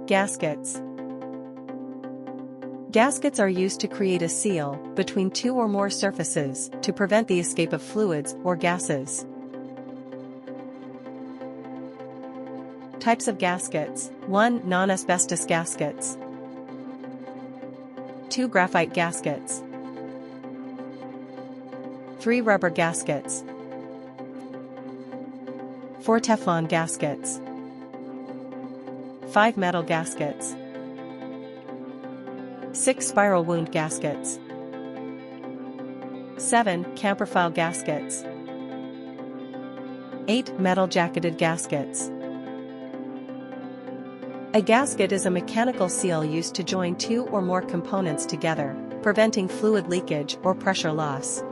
Gaskets. Gaskets are used to create a seal between two or more surfaces to prevent the escape of fluids or gases. Types of gaskets: 1. Non-asbestos gaskets. 2. Graphite gaskets. 3. Rubber gaskets. 4. Teflon gaskets. 5. Metal gaskets. 6. Spiral wound gaskets. 7. Camperfile gaskets. 8. Metal jacketed gaskets. A gasket is a mechanical seal used to join two or more components together, preventing fluid leakage or pressure loss.